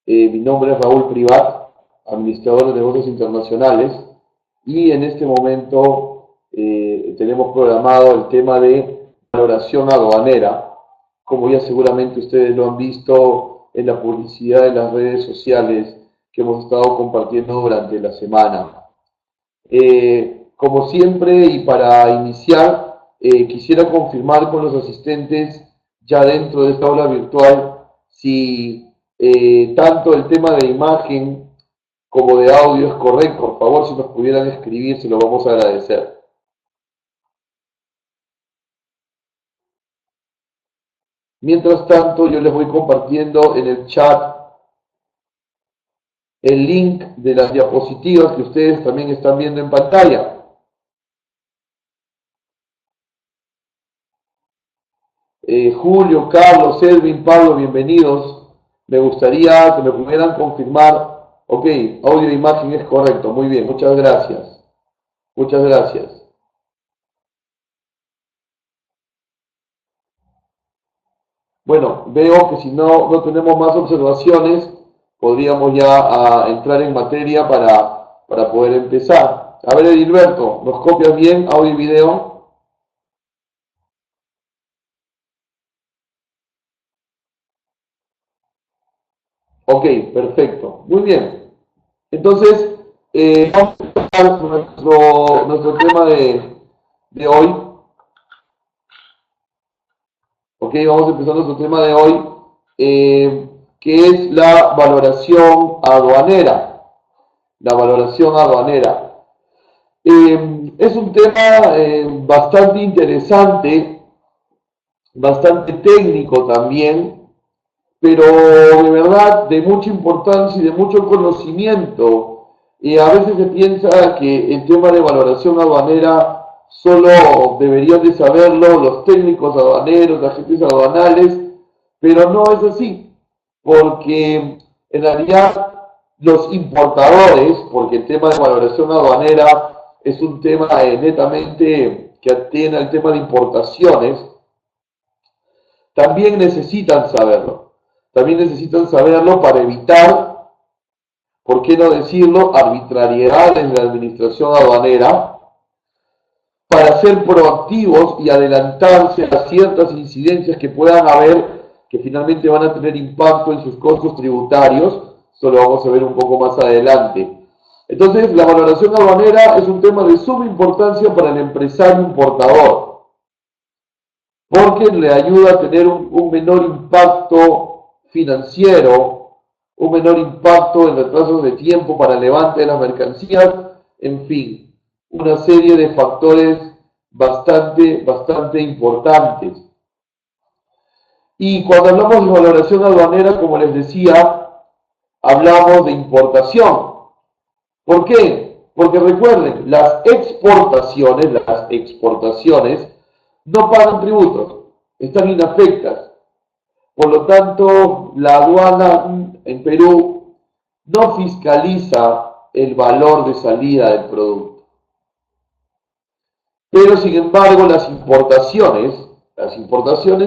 Mi nombre es Raúl Privat, administrador de negocios internacionales, y en este momento tenemos programado el tema de valoración aduanera, como ya seguramente ustedes lo han visto en la publicidad de las redes sociales que hemos estado compartiendo durante la semana. Como siempre y para iniciar, quisiera confirmar con los asistentes ya dentro de esta aula virtual si tanto el tema de imagen como de audio es correcto. Por favor, si nos pudieran escribir, se lo vamos a agradecer. Mientras tanto, yo les voy compartiendo en el chat el link de las diapositivas que ustedes también están viendo en pantalla. Julio, Carlos, Edwin, Pablo, bienvenidos. Me gustaría que me pudieran confirmar. Ok, audio e imagen es correcto. Muy bien, muchas gracias. Muchas gracias. Bueno, veo que si no tenemos más observaciones, podríamos ya entrar en materia para poder empezar. A ver, Edilberto, ¿nos copias bien audio y video? Ok, perfecto. Muy bien. Entonces, vamos a empezar nuestro tema de hoy. Ok, vamos a empezar nuestro tema de hoy, que es la valoración aduanera. La valoración aduanera. Es un tema bastante interesante, bastante técnico también, pero de verdad de mucha importancia y de mucho conocimiento. Y a veces se piensa que el tema de valoración aduanera solo deberían de saberlo los técnicos aduaneros, los agentes aduanales, pero no es así, porque en realidad los importadores, porque el tema de valoración aduanera es un tema netamente que atiene al tema de importaciones, también necesitan saberlo. También necesitan saberlo para evitar, por qué no decirlo, arbitrariedades de la administración aduanera, para ser proactivos y adelantarse a ciertas incidencias que puedan haber, que finalmente van a tener impacto en sus costos tributarios. Esto lo vamos a ver un poco más adelante. Entonces, la valoración aduanera es un tema de suma importancia para el empresario importador, porque le ayuda a tener un menor impacto financiero, un menor impacto en retrasos de tiempo para el levante de las mercancías, en fin, una serie de factores bastante importantes. Y cuando hablamos de valoración aduanera, como les decía, hablamos de importación. ¿Por qué? Porque recuerden, las exportaciones no pagan tributos, están inafectas. Por lo tanto, la aduana en Perú no fiscaliza el valor de salida del producto. Pero sin embargo, las importaciones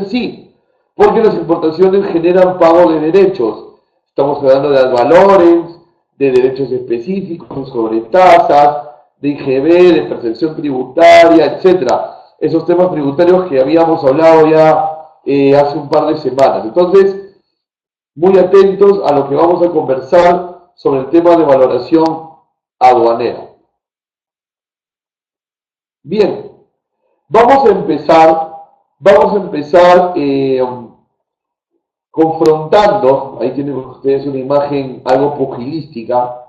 sí, porque las importaciones generan pago de derechos. Estamos hablando de valores, de derechos específicos, sobre tasas, de IGB, de percepción tributaria, etcétera. Esos temas tributarios que habíamos hablado ya hace un par de semanas. Entonces, muy atentos a lo que vamos a conversar sobre el tema de valoración aduanera. Bien, vamos a empezar confrontando, ahí tienen ustedes una imagen algo pugilística,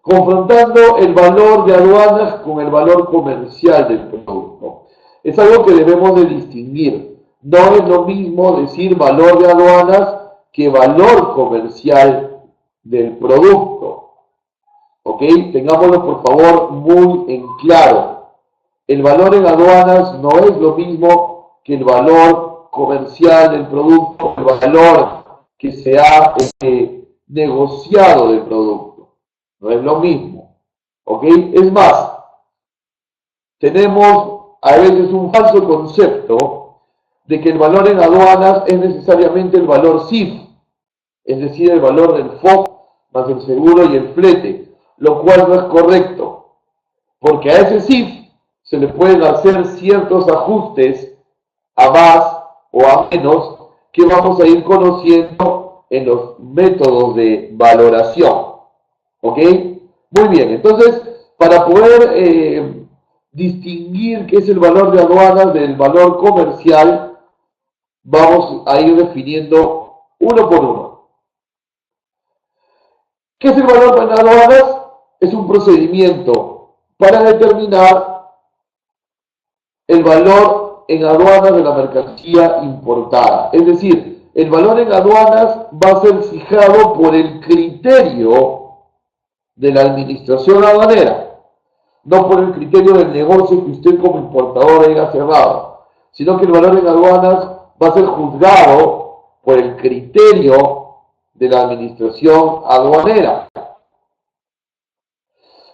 confrontando el valor de aduanas con el valor comercial del producto. Es algo que debemos de distinguir. No es lo mismo decir valor de aduanas que valor comercial del producto. ¿Ok? Tengámoslo por favor muy en claro. El valor en aduanas no es lo mismo que el valor comercial del producto, el valor que se ha negociado del producto. No es lo mismo. ¿Ok? Es más, tenemos a veces un falso concepto de que el valor en aduanas es necesariamente el valor CIF. es decir, el valor del FOB más el seguro y el flete, lo cual no es correcto, porque a ese CIF se le pueden hacer ciertos ajustes a más o a menos que vamos a ir conociendo en los métodos de valoración. ¿Ok? Muy bien, entonces, para poder distinguir qué es el valor de aduanas del valor comercial, vamos a ir definiendo uno por uno. ¿Qué es el valor en aduanas? Es un procedimiento para determinar el valor en aduanas de la mercancía importada. Es decir, el valor en aduanas va a ser fijado por el criterio de la administración aduanera, no por el criterio del negocio que usted como importador haya cerrado, sino que el valor en aduanas va a ser juzgado por el criterio de la administración aduanera.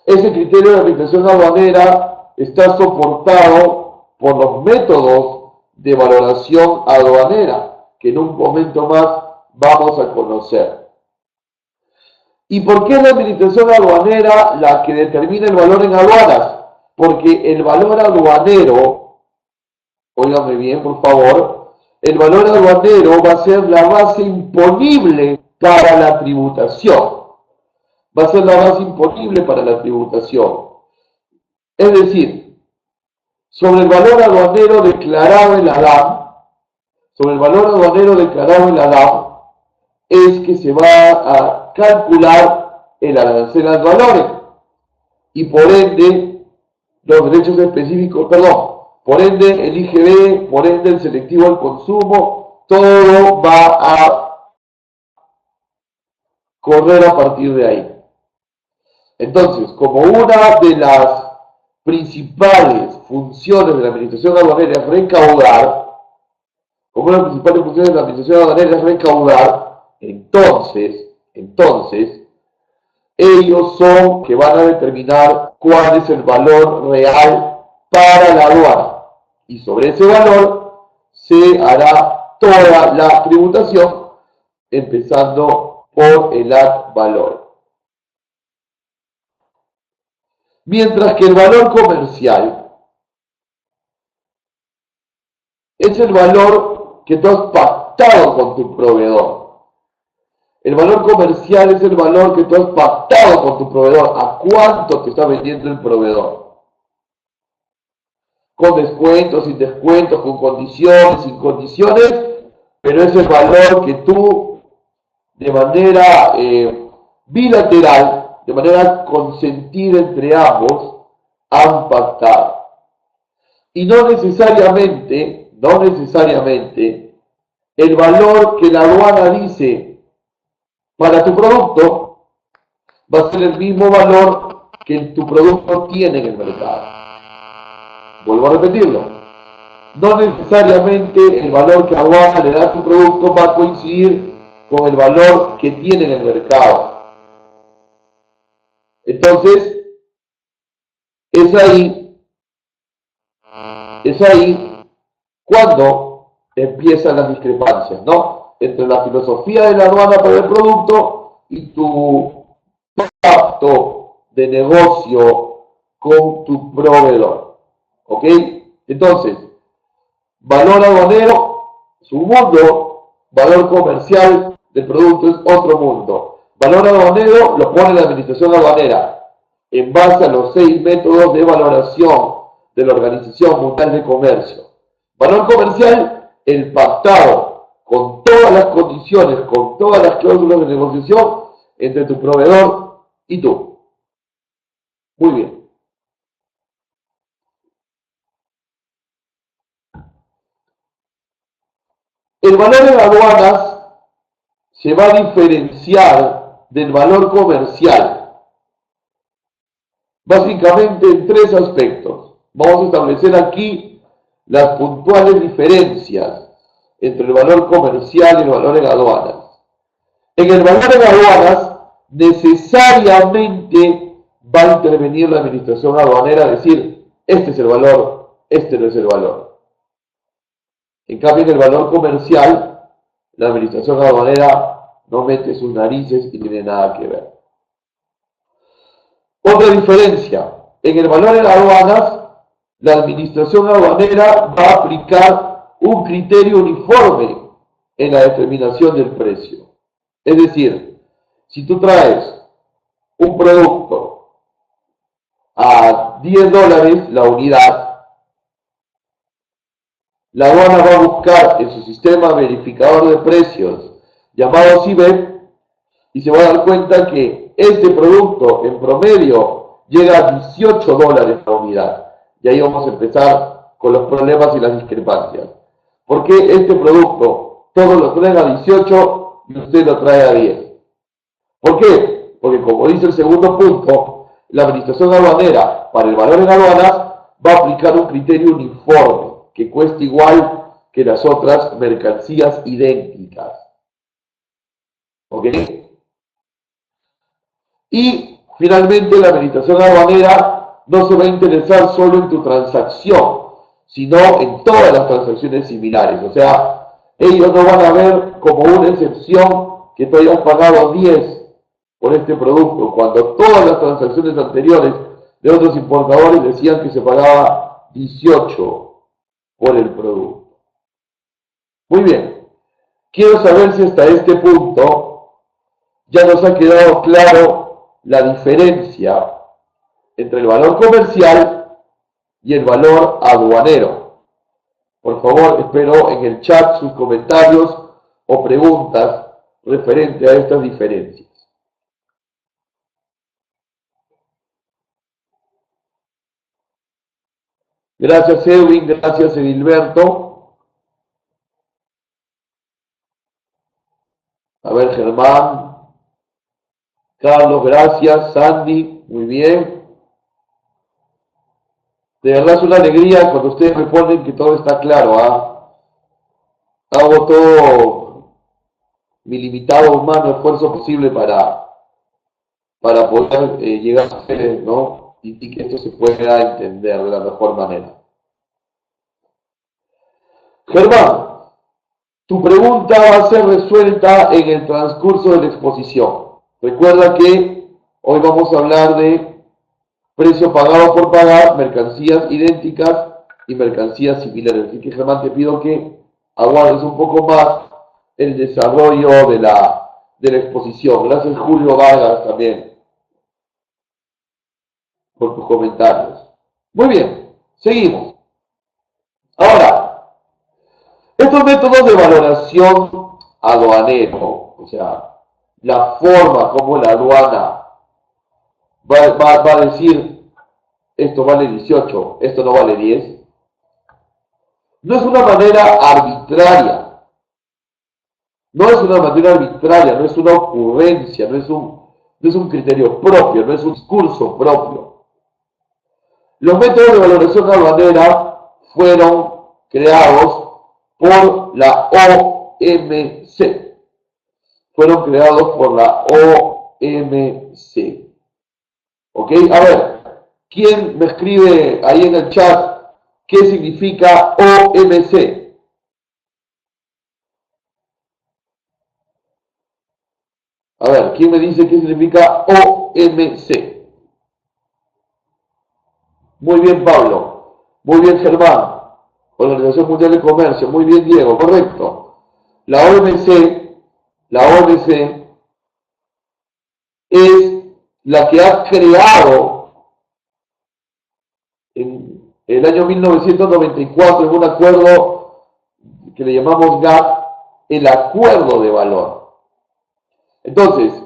Ese criterio de la administración aduanera está soportado por los métodos de valoración aduanera, que en un momento más vamos a conocer. ¿Y por qué es la administración aduanera la que determina el valor en aduanas? Porque el valor aduanero, óigame bien por favor, el valor aduanero va a ser la base imponible para la tributación. Va a ser la base imponible para la tributación. Es decir, sobre el valor aduanero declarado en la DAM, sobre el valor aduanero declarado en la DAM, es que se va a calcular el arancel al valor y por ende los derechos específicos, por ende el IGB, por ende el selectivo al consumo, todo va a correr a partir de ahí. Entonces, como una de las principales funciones de la administración aduanera es recaudar, como una de las principales funciones de la administración aduanera es recaudar, entonces, ellos son que van a determinar cuál es el valor real para la aduana. Y sobre ese valor se hará toda la tributación, empezando por el ad valor. Mientras que el valor comercial es el valor que tú has pactado con tu proveedor. El valor comercial es el valor que tú has pactado con tu proveedor. ¿A cuánto te está vendiendo el proveedor? Con descuentos, sin descuentos, con condiciones, sin condiciones, pero es el valor que tú de manera bilateral, de manera consentida entre ambos, han pactado. Y no necesariamente, el valor que la aduana dice para tu producto va a ser el mismo valor que tu producto tiene en el mercado. Vuelvo a repetirlo. No necesariamente el valor que aduana le da a tu producto va a coincidir con el valor que tiene en el mercado. Entonces, es ahí cuando empiezan las discrepancias, ¿no? Entre la filosofía de la aduana para el producto y tu pacto de negocio con tu proveedor. ¿Ok? Entonces, valor aduanero es un mundo, valor comercial del producto es otro mundo. Valor aduanero lo pone la administración aduanera en base a los 6 métodos de valoración de la Organización Mundial de Comercio. Valor comercial, el pactado con todas las condiciones, con todas las cláusulas de negociación entre tu proveedor y tú. Muy bien. El valor en aduanas se va a diferenciar del valor comercial, básicamente en 3 aspectos. Vamos a establecer aquí las puntuales diferencias entre el valor comercial y el valor en aduanas. En el valor en aduanas, necesariamente va a intervenir la administración aduanera a decir, este es el valor, este no es el valor. En cambio, en el valor comercial, la administración aduanera no mete sus narices y no tiene nada que ver. Otra diferencia, en el valor en aduanas, la administración aduanera va a aplicar un criterio uniforme en la determinación del precio. Es decir, si tú traes un producto a $10 la unidad, la aduana va a buscar en su sistema verificador de precios llamado CIBEP y se va a dar cuenta que este producto en promedio llega a $18 la unidad. Y ahí vamos a empezar con los problemas y las discrepancias. ¿Por qué este producto todos lo traen a 18 y usted lo trae a 10? ¿Por qué? Porque como dice el segundo punto, la administración aduanera para el valor en aduanas va a aplicar un criterio uniforme que cueste igual que las otras mercancías idénticas. ¿Ok? Y finalmente la administración aduanera no se va a interesar solo en tu transacción, sino en todas las transacciones similares. O sea, ellos no van a ver como una excepción que tú hayas pagado 10 por este producto, cuando todas las transacciones anteriores de otros importadores decían que se pagaba 18 por el producto. Muy bien, quiero saber si hasta este punto ya nos ha quedado claro la diferencia entre el valor comercial y el valor aduanero. Por favor, espero en el chat sus comentarios o preguntas referente a estas diferencias. Gracias Edwin, gracias Edilberto. A ver, Germán. Carlos, gracias. Sandy, muy bien. De verdad es una alegría cuando ustedes me ponen que todo está claro. Hago todo mi limitado humano esfuerzo posible para poder llegar a ustedes, ¿no? Y que esto se pueda entender de la mejor manera. Germán, tu pregunta va a ser resuelta en el transcurso de la exposición. Recuerda que hoy vamos a hablar de precio pagado por pagar, mercancías idénticas y mercancías similares. Así que Germán, te pido que aguardes un poco más el desarrollo de la exposición. Gracias Julio Vargas también por tus comentarios. Muy bien, seguimos. Ahora, estos métodos de valoración aduanero, o sea, la forma como la aduana va a decir esto vale 18, esto no vale 10, no es una manera arbitraria, no es una ocurrencia, no es un criterio propio, no es un discurso propio. Los métodos de valoración aduanera fueron creados por la OMC. Fueron creados por la OMC. ¿Ok? A ver, ¿quién me escribe ahí en el chat qué significa OMC? A ver, ¿quién me dice qué significa OMC? Muy bien, Pablo. Muy bien, Germán. Organización Mundial de Comercio. Muy bien, Diego. Correcto. La OMC es la que ha creado en el año 1994 en un acuerdo que le llamamos GATT, el acuerdo de valor. Entonces,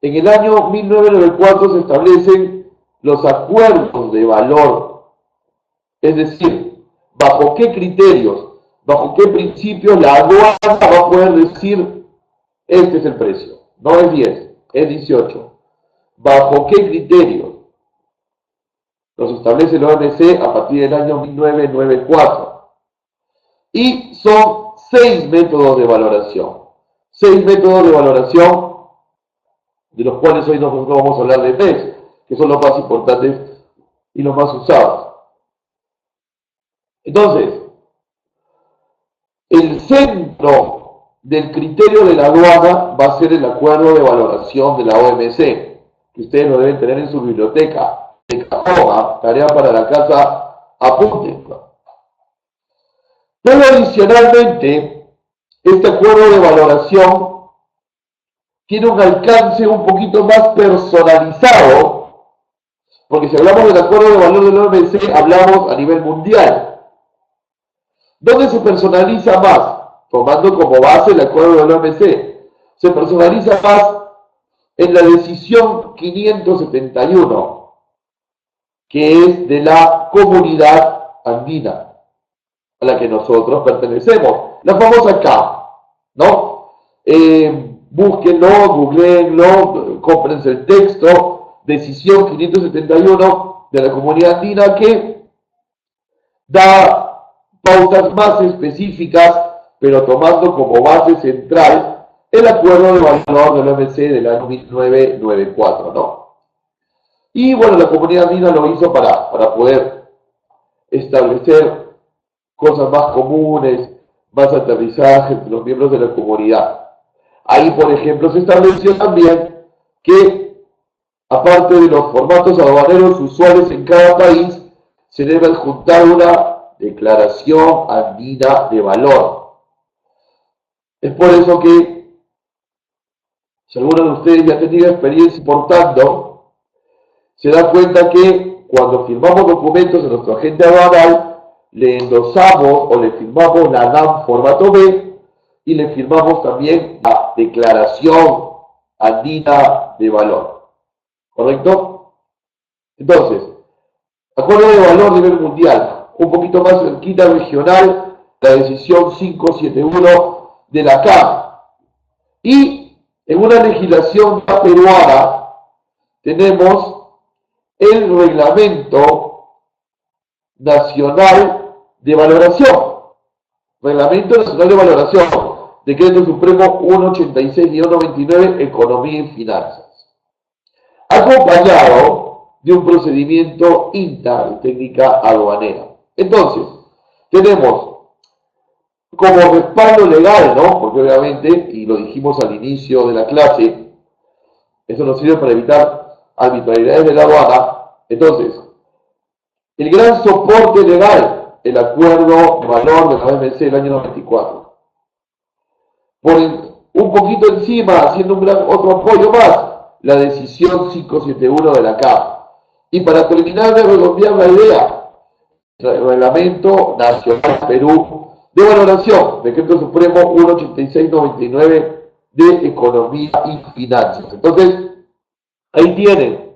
en el año 1994 se establecen los acuerdos de valor, es decir, bajo qué criterios, bajo qué principios la aduana va a poder decir este es el precio, no es 10, es 18. ¿Bajo qué criterios? Los establece la OMC a partir del año 1994. Y son 6 métodos de valoración. 6 métodos de valoración, de los cuales hoy nosotros vamos a hablar de 3, que son los más importantes y los más usados. Entonces, el centro del criterio de la aduana va a ser el acuerdo de valoración de la OMC, que ustedes lo deben tener en su biblioteca. De cajón, tarea para la casa, apúntenlo. Pero adicionalmente, este acuerdo de valoración tiene un alcance un poquito más personalizado, porque si hablamos del acuerdo de valor de la OMC, hablamos a nivel mundial. ¿Dónde se personaliza más? Tomando como base el acuerdo de la OMC. Se personaliza más en la decisión 571, que es de la Comunidad Andina, a la que nosotros pertenecemos. La famosa CAM, ¿no? Búsquenlo, googleenlo, cómprense el texto, decisión 571 de la Comunidad Andina, que da pautas más específicas, pero tomando como base central el acuerdo de valor del OMC del año 1994, ¿no? Y bueno, la Comunidad Andina lo hizo para poder establecer cosas más comunes, más aterrizaje entre los miembros de la comunidad. Ahí, por ejemplo, se estableció también que, aparte de los formatos aduaneros usuales en cada país, se debe adjuntar una declaración andina de valor. Es por eso que, si alguno de ustedes ya ha tenido experiencia importando, se da cuenta que cuando firmamos documentos en nuestro agente aduanal, le endosamos o le firmamos la NAM formato B y le firmamos también la declaración andina de valor. ¿Correcto? Entonces, acuerdo de valor a nivel mundial, un poquito más cerquita regional, la decisión 571 de la CAM. Y en una legislación peruana tenemos el reglamento nacional de valoración. Reglamento Nacional de Valoración. Decreto Supremo 186-99, Economía y Finanzas. Acompañado de un procedimiento INTA, técnica aduanera. Entonces, tenemos como respaldo legal, ¿no? Porque obviamente, y lo dijimos al inicio de la clase, eso nos sirve para evitar arbitrariedades de la aduana. Entonces, el gran soporte legal, el acuerdo valor de la OMC del año 94. Por un poquito encima, haciendo un gran otro apoyo más, la decisión 571 de la CAM. Y para terminar de redondear la idea, el Reglamento Nacional Perú de Valoración, Decreto Supremo 186-99 de Economía y Finanzas. Entonces, ahí tienen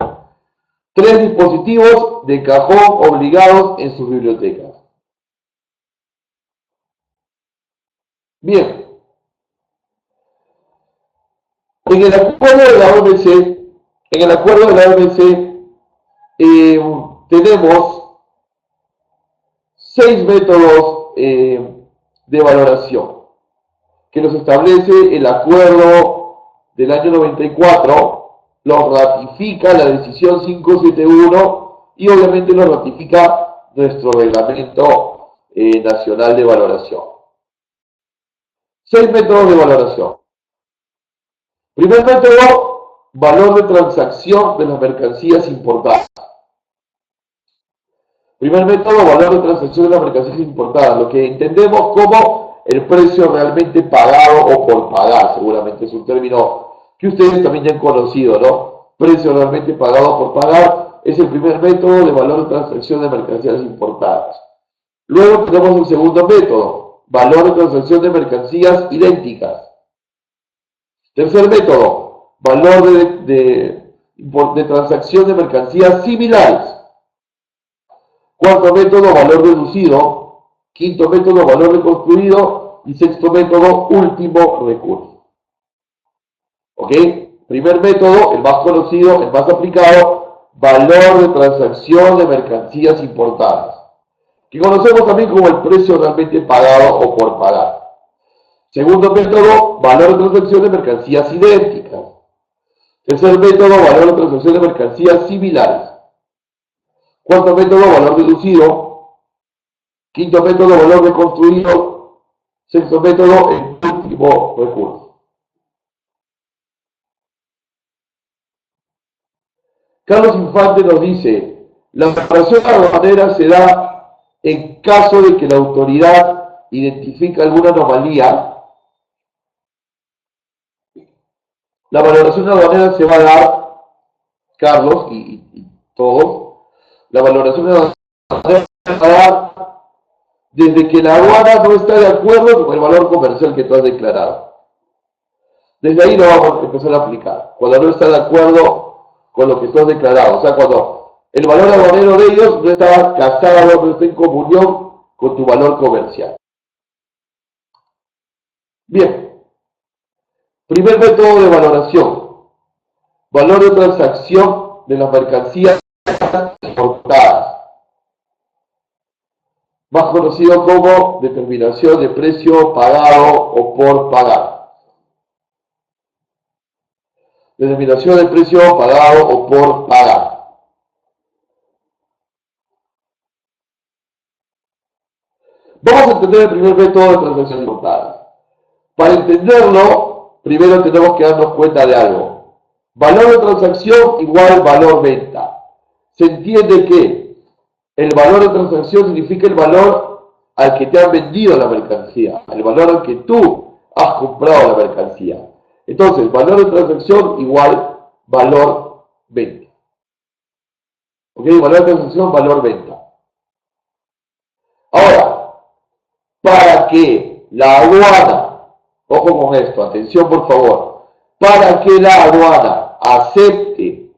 3 dispositivos de cajón obligados en sus bibliotecas. Bien. En el acuerdo de la OMC, tenemos 6 métodos de valoración que los establece el acuerdo del año 94, los ratifica la decisión 571 y obviamente lo ratifica nuestro reglamento nacional de valoración. 6 métodos de valoración. Primer método, valor de transacción de las mercancías importadas. Primer método, valor de transacción de las mercancías importadas, lo que entendemos como el precio realmente pagado o por pagar, seguramente es un término que ustedes también ya han conocido, ¿no? Precio realmente pagado por pagar es el primer método de valor de transacción de mercancías importadas. Luego tenemos el segundo método, valor de transacción de mercancías idénticas. Tercer método, valor de transacción de mercancías similares. Cuarto método, valor reducido. Quinto método, valor reconstruido. Y sexto método, último recurso. ¿Ok? Primer método, el más conocido, el más aplicado, valor de transacción de mercancías importadas, que conocemos también como el precio realmente pagado o por pagar. Segundo método, valor de transacción de mercancías idénticas. Tercer método, valor de transacción de mercancías similares. Cuarto método, valor reducido. Quinto método, valor reconstruido. Sexto método, el último recurso. Carlos Infante nos dice, la operación aduanera se da en caso de que la autoridad identifique alguna anomalía. La valoración aduanera se va a dar, Carlos y todos, la valoración aduanera se va a dar desde que la aduana no está de acuerdo con el valor comercial que tú has declarado. Desde ahí lo vamos a empezar a aplicar, cuando no está de acuerdo con lo que tú has declarado, o sea, cuando el valor aduanero de ellos no está casado, no está en comunión con tu valor comercial. Bien, primer método de valoración, valor de transacción de las mercancías importadas, más conocido como determinación de precio pagado o por pagar. Determinación de precio pagado o por pagar. Vamos a entender el primer método de transacción importada. Para entenderlo, primero tenemos que darnos cuenta de algo. Valor de transacción igual valor venta. Se entiende que el valor de transacción significa el valor al que te han vendido la mercancía, el valor al que tú has comprado la mercancía. Entonces, valor de transacción igual valor venta. ¿Ok? Valor de transacción, valor venta. Ahora, para que la aduana, ojo con esto, atención por favor, para que la aduana acepte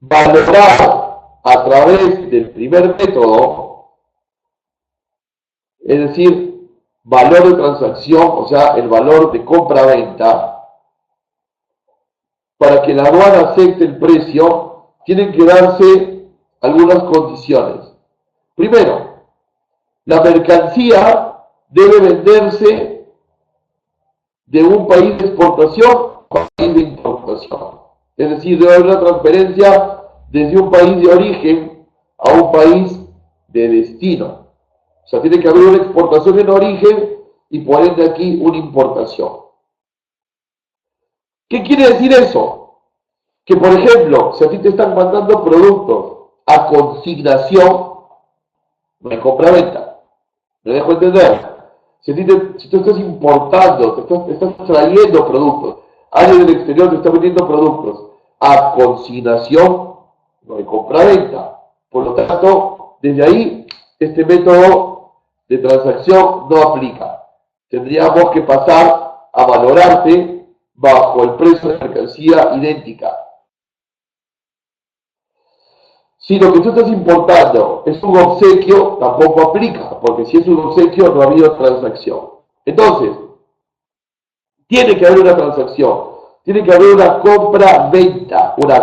valorar a través del primer método, es decir, valor de transacción, o sea, el valor de compra-venta, para que la aduana acepte el precio, tienen que darse algunas condiciones. Primero, la mercancía debe venderse de un país de exportación a un país de importación. Es decir, debe haber una transferencia desde un país de origen a un país de destino. O sea, tiene que haber una exportación en origen y por ende aquí una importación. ¿Qué quiere decir eso? Que, por ejemplo, si a ti te están mandando productos a consignación, no hay compra-venta. ¿Me dejo entender? Si tú estás importando, estás trayendo productos, alguien del exterior te está vendiendo productos a consignación, no hay compra-venta. Por lo tanto, desde ahí, este método de transacción no aplica. Tendríamos que pasar a valorarte bajo el precio de mercancía idéntica. Si lo que tú estás importando es un obsequio, tampoco aplica, porque si es un obsequio no ha habido transacción. Entonces, tiene que haber una transacción, tiene que haber una compra-venta, una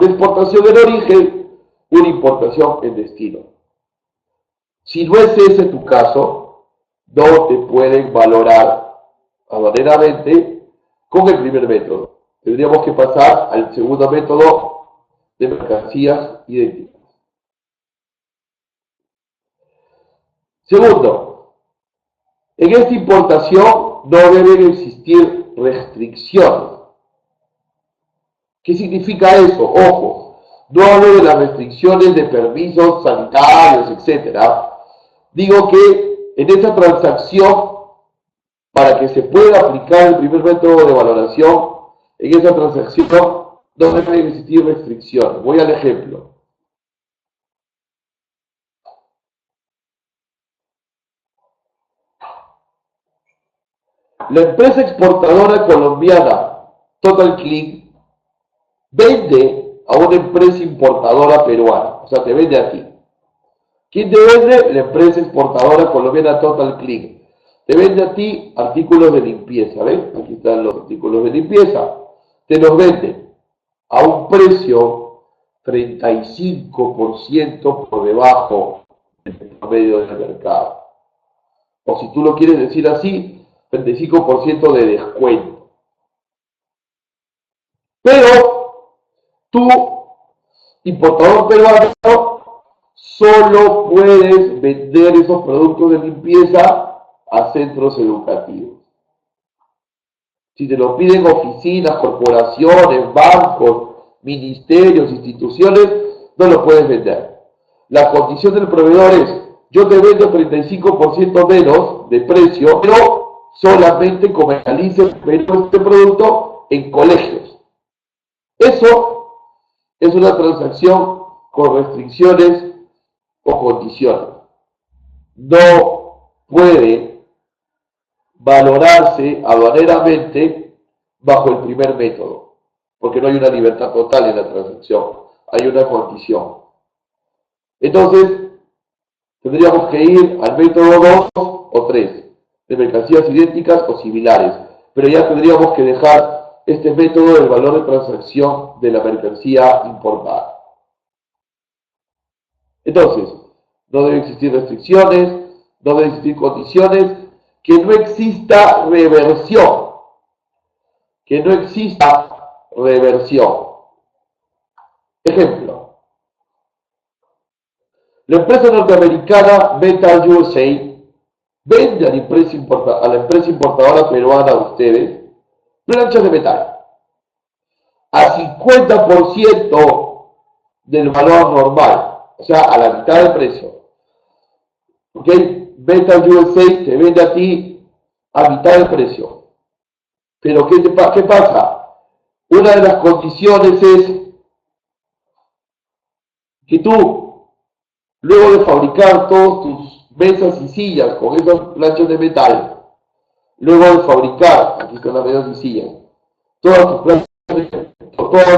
exportación en origen, una importación en destino. Si no es ese tu caso, no te pueden valorar aduaneramente con el primer método. Tendríamos que pasar al segundo método de mercancías idénticas. Segundo, en esta importación no deben existir restricciones. ¿Qué significa eso? Ojo, no hablo de las restricciones de permisos sanitarios, etc. Digo que en esta transacción, para que se pueda aplicar el primer método de valoración, en esa transacción no deben existir restricciones. Voy al ejemplo. La empresa exportadora colombiana Total Clean vende a una empresa importadora peruana, o sea, te vende a ti. ¿Quién te vende? La empresa exportadora colombiana Total Clean. Te vende a ti artículos de limpieza, ¿ven? Aquí están los artículos de limpieza. Te los vende a un precio 35% por debajo del promedio del mercado. O si tú lo quieres decir así, 35% de descuento. Pero tú, importador peruano, solo puedes vender esos productos de limpieza a centros educativos. Si te lo piden oficinas, corporaciones, bancos, ministerios, instituciones, no lo puedes vender. La condición del proveedor es, yo te vendo 35% menos de precio, pero solamente comercialice este producto en colegios. Eso es una transacción con restricciones o condiciones. No puede valorarse aduaneramente bajo el primer método, porque no hay una libertad total en la transacción, hay una condición. Entonces, tendríamos que ir al método 2 o 3, de mercancías idénticas o similares, pero ya tendríamos que dejar este método del valor de transacción de la mercancía importada. Entonces, no deben existir restricciones, no deben existir condiciones, que no exista reversión. Que no exista reversión. Ejemplo. La empresa norteamericana Metal USA vende a la empresa importadora peruana de ustedes planchas de metal a 50% del valor normal, o sea, a la mitad del precio. ¿Ok? Metal USA te vende a ti a mitad del precio. Pero ¿qué pasa? Una de las condiciones es que tú, luego de fabricar todas tus mesas y sillas con esas planchas de metal, luego de fabricar, aquí están las mesas y sillas, todas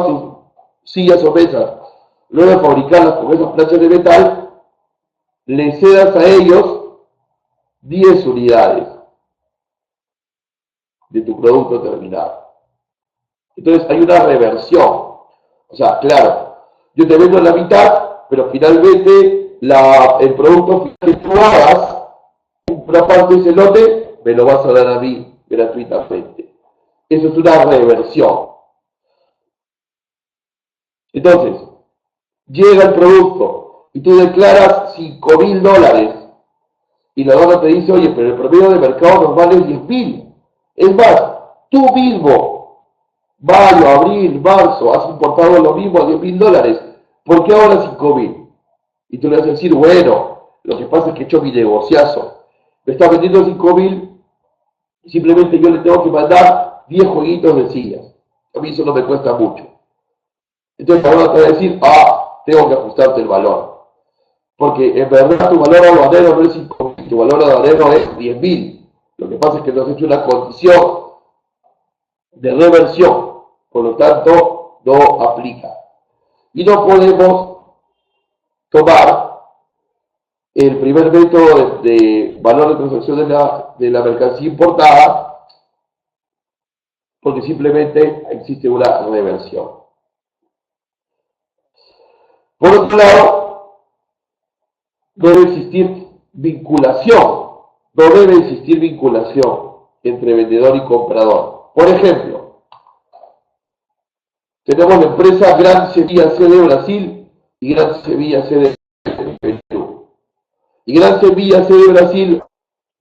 tus sillas o mesas, luego de fabricarlas con esas planchas de metal, le cedas a ellos 10 unidades de tu producto terminado. Entonces hay una reversión. O sea, claro, yo te vendo la mitad, pero finalmente el producto final que tú hagas, una parte de ese lote, me lo vas a dar a mí gratuitamente. Eso es una reversión. Entonces, llega el producto y tú declaras $5.000 y la aduana te dice, oye, pero el promedio de mercado normal es 10.000. Es más, tú mismo, mayo, abril, marzo, has importado lo mismo a $10.000. ¿Por qué ahora 5.000? Y tú le vas a decir, bueno, lo que pasa es que he hecho mi negociazo. Me está vendiendo 5.000, simplemente yo le tengo que mandar 10 jueguitos de sillas. A mí eso no me cuesta mucho. Entonces ahora te va a decir, tengo que ajustarte el valor. Porque en verdad tu valor aduanero no es 5.000, tu valor aduanero es 10.000. Lo que pasa es que nos has hecho una condición de reversión, por lo tanto no aplica. Y no podemos tomar el primer método de valor de transacción de la mercancía importada porque simplemente existe una reversión. Por otro lado, no debe existir vinculación. No debe existir vinculación entre vendedor y comprador. Por ejemplo, tenemos la empresa Gran Sevilla C de Brasil y Gran Sevilla C de Perú. Y Gran Sevilla C de Brasil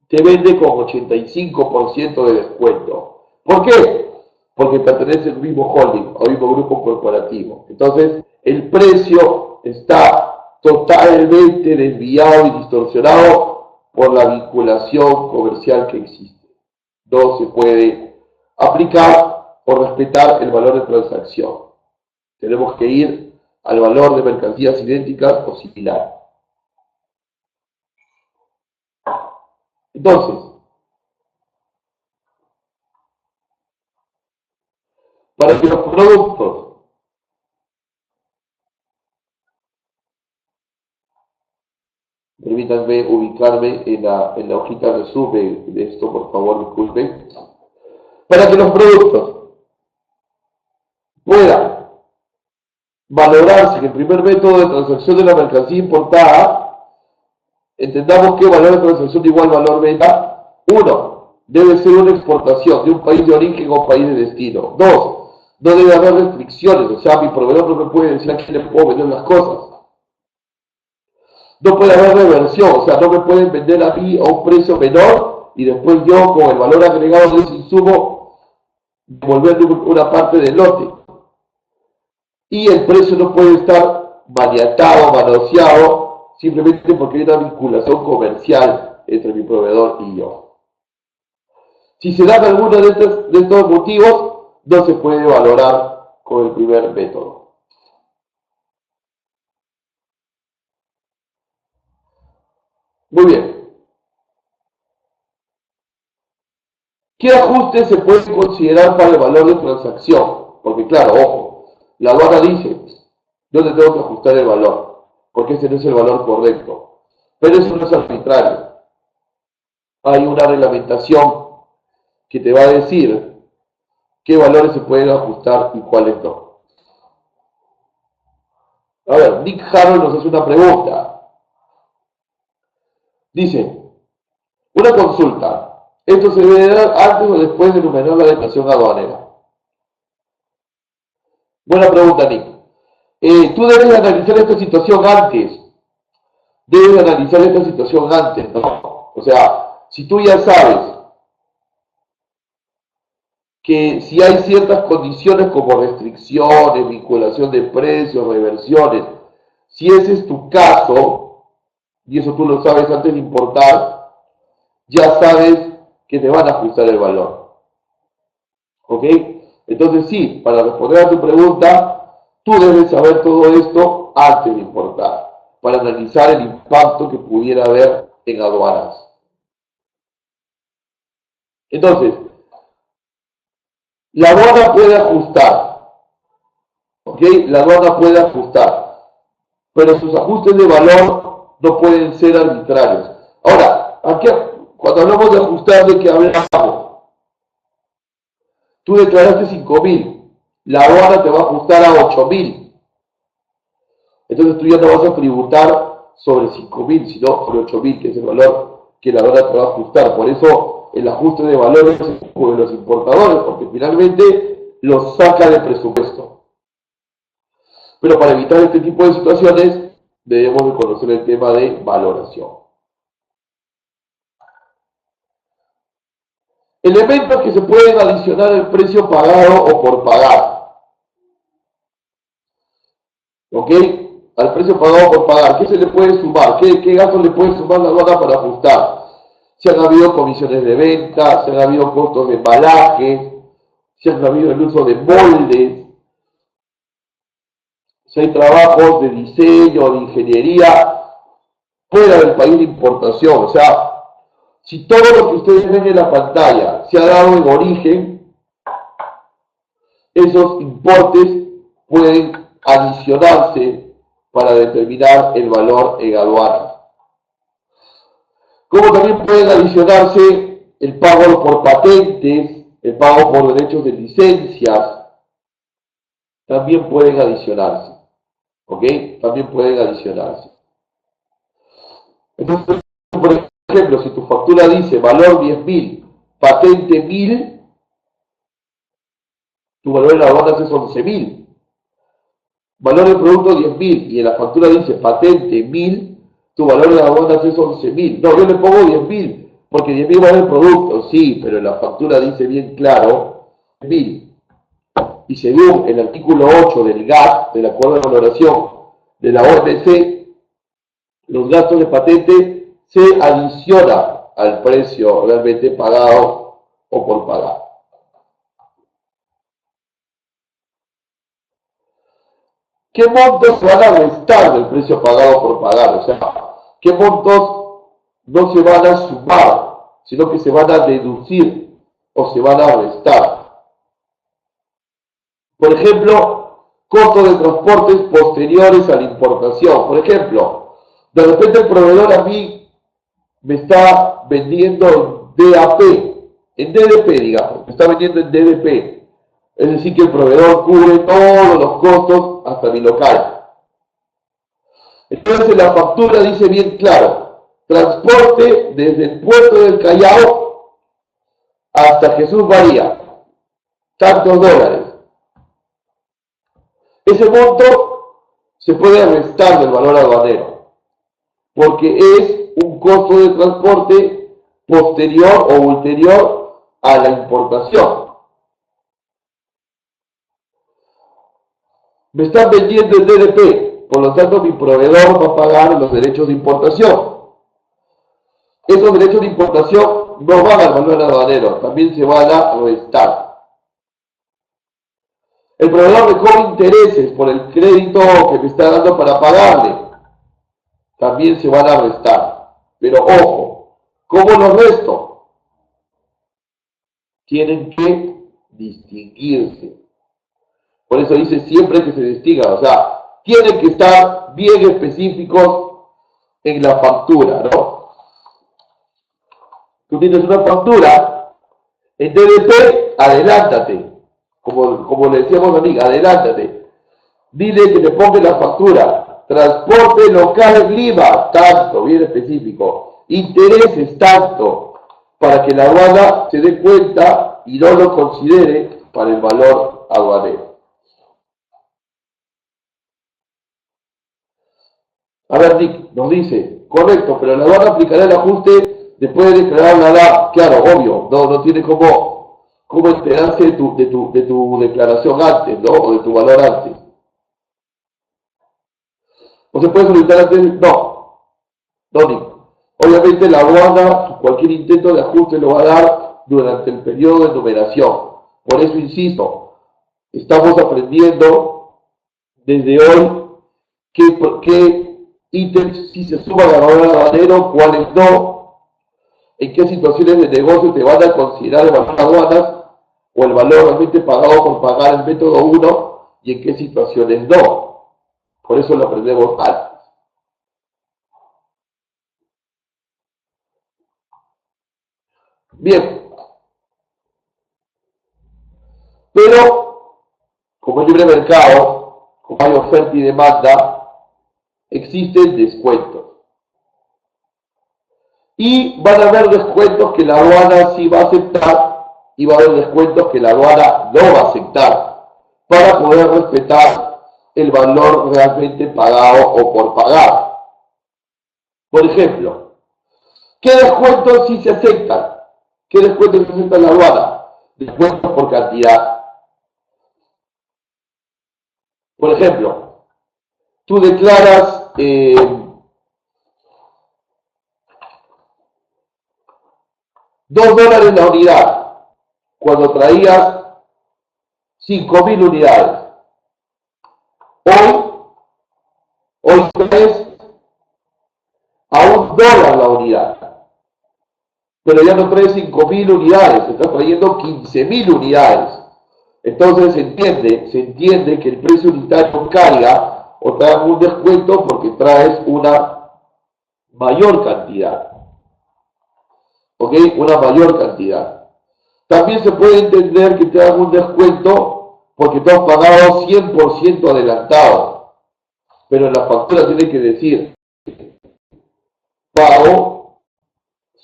te vende con 85% de descuento. ¿Por qué? Porque pertenece al mismo holding, al mismo grupo corporativo. Entonces, el precio está totalmente desviado y distorsionado por la vinculación comercial que existe. No se puede aplicar o respetar el valor de transacción. Tenemos que ir al valor de mercancías idénticas o similares. Entonces, para que los productos permítanme ubicarme en la hojita de resumen de esto, por favor, disculpen. Para que los productos puedan valorarse en el primer método de transacción de la mercancía importada, entendamos que valor de transacción igual valor venta. 1. Debe ser una exportación de un país de origen o país de destino. 2. No debe haber restricciones, o sea, mi proveedor no me puede decir a quién le puedo vender las cosas. No puede haber reversión, o sea, no me pueden vender a mí a un precio menor y después yo con el valor agregado de ese insumo devolver una parte del lote. Y el precio no puede estar maniatado, manoseado, simplemente porque hay una vinculación comercial entre mi proveedor y yo. Si se dan alguno de estos motivos, no se puede valorar con el primer método. Muy bien. ¿Qué ajustes se pueden considerar para el valor de transacción? Porque claro, ojo, la aduana dice, yo te tengo que ajustar el valor, porque ese no es el valor correcto. Pero eso no es arbitrario. Hay una reglamentación que te va a decir qué valores se pueden ajustar y cuáles no. A ver, Nick Harold nos hace una pregunta. Dice, una consulta. ¿Esto se debe dar antes o después de enumerar la declaración aduanera? Buena pregunta, Nick. Tú debes analizar esta situación antes. Debes analizar esta situación antes, ¿no? O sea, si tú ya sabes que si hay ciertas condiciones como restricciones, vinculación de precios, reversiones, si ese es tu caso, y eso tú lo sabes antes de importar, ya sabes que te van a ajustar el valor. ¿Ok? Entonces sí, para responder a tu pregunta, tú debes saber todo esto antes de importar, para analizar el impacto que pudiera haber en aduanas. Entonces, la aduana puede ajustar, ¿ok? La aduana puede ajustar, pero sus ajustes de valor no pueden ser arbitrarios. Ahora, aquí, cuando hablamos de ajustar, ¿de qué hablamos? Tú declaraste 5.000, la aduana te va a ajustar a 8.000. Entonces tú ya no vas a tributar sobre 5.000, sino sobre 8.000, que es el valor que la aduana te va a ajustar. Por eso el ajuste de valores es de los importadores, porque finalmente los saca del presupuesto. Pero para evitar este tipo de situaciones, debemos de conocer el tema de valoración. Elementos que se pueden adicionar al precio pagado o por pagar. ¿Ok? Al precio pagado por pagar. ¿Qué se le puede sumar? ¿Qué gastos le puede sumar la aduana para ajustar? Si han habido comisiones de venta, si han habido costos de embalaje, si han habido el uso de moldes, si hay trabajos de diseño, de ingeniería, fuera del país de importación. O sea, si todo lo que ustedes ven en la pantalla se ha dado en origen, esos importes pueden adicionarse para determinar el valor en aduana. Como también pueden adicionarse el pago por patentes, el pago por derechos de licencias, también pueden adicionarse. ¿Ok? También pueden adicionarse. Entonces, por ejemplo, si tu factura dice valor 10.000, patente 1.000, tu valor en la aduana es 11.000. Valor del producto 10.000 y en la factura dice patente 1.000, tu valor en la aduana es 11.000. No, yo le pongo 10.000 porque 10.000 vale el producto, sí, pero en la factura dice bien claro 1.000. Y según el artículo 8 del GATT, del Acuerdo de Valoración de la OMC, los gastos de patente se adicionan al precio realmente pagado o por pagar. ¿Qué montos se van a restar del precio pagado por pagar? O sea, ¿qué montos no se van a sumar, sino que se van a deducir o se van a restar? Por ejemplo, costos de transportes posteriores a la importación. Por ejemplo, de repente el proveedor a mí me está vendiendo DAP, en DDP, digamos, me está vendiendo en DDP. Es decir, que el proveedor cubre todos los costos hasta mi local. Entonces la factura dice bien claro, transporte desde el puerto del Callao hasta Jesús María, tantos dólares. Ese monto se puede restar del valor aduanero, porque es un costo de transporte posterior o ulterior a la importación. Me están vendiendo el DDP, por lo tanto mi proveedor va a pagar los derechos de importación. Esos derechos de importación no van al valor aduanero, también se van a restar. El proveedor me cobra intereses por el crédito que me está dando para pagarle, también se van a restar. Pero ojo, ¿cómo los resto? Tienen que distinguirse. Por eso dice siempre que se distinga, o sea, tienen que estar bien específicos en la factura, ¿no? Tú tienes una factura, en DDP, adelántate. Como le decíamos a mí, adelántate. Dile que te ponga la factura. Transporte local en Lima, tanto, bien específico. Intereses, tanto, para que la aduana se dé cuenta y no lo considere para el valor aduanero. A ver, Nick, nos dice, correcto, pero la aduana aplicará el ajuste después de declarar la edad. Claro, obvio, no tiene cómo enterarse de tu declaración antes, ¿no? O de tu valor antes. ¿No se puede solicitar antes? No, Nick. Obviamente la aduana, cualquier intento de ajuste lo va a dar durante el periodo de numeración. Por eso insisto, estamos aprendiendo desde hoy qué ítems sí se suman al valor aduanero, cuáles no, en qué situaciones de negocio te van a considerar el valor aduanas o el valor realmente pagado por pagar el método 1 y en qué situaciones no. Por eso lo aprendemos antes. Bien, pero como es libre mercado, como hay oferta y demanda, existen descuentos. Y van a haber descuentos que la aduana sí va a aceptar y va a haber descuentos que la aduana no va a aceptar para poder respetar el valor realmente pagado o por pagar. Por ejemplo, ¿qué descuentos sí se aceptan? ¿Qué descuentos se aceptan en la aduana? Descuentos por cantidad. Por ejemplo, tú declaras $2 la unidad cuando traías 5.000 unidades. Hoy traes a $1 la unidad, pero ya no traes 5.000 unidades, estás trayendo 15.000 unidades. Entonces se entiende que el precio unitario carga o te dan un descuento porque traes una mayor cantidad. ¿Ok? Una mayor cantidad. También se puede entender que te dan un descuento porque tú has pagado 100% adelantado. Pero en la factura tiene que decir pago